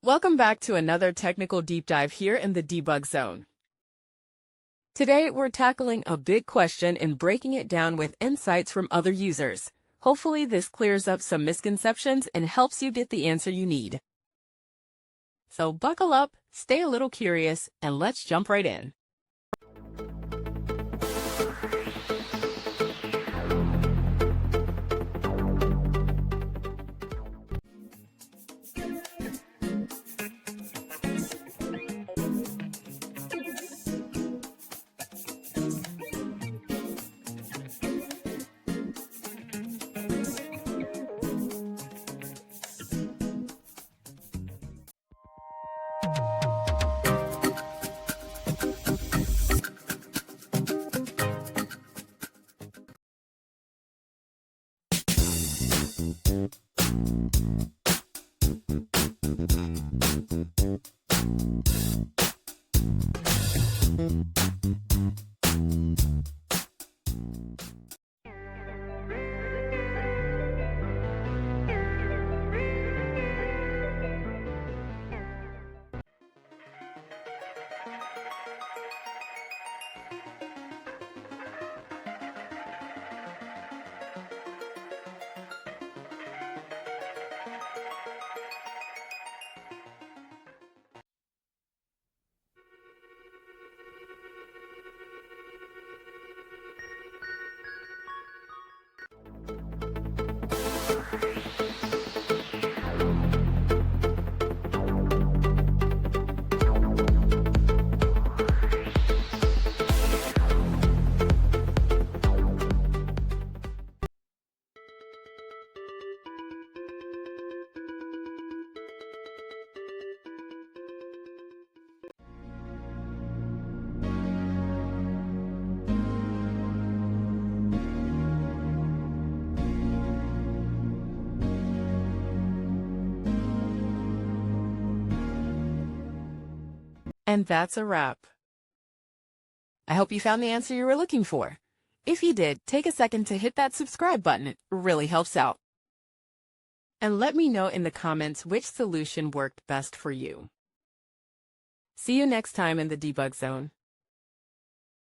Welcome back to another technical deep dive here in the Debug Zone. Today, we're tackling a big question and breaking it down with insights from other users. Hopefully, this clears up some misconceptions and helps you get the answer you need. So buckle up, stay a little curious, and let's jump right in. And that's a wrap. I hope you found the answer you were looking for. If you did, take a second to hit that subscribe button. It really helps out. And let me know in the comments which solution worked best for you. See you next time in the Debug Zone.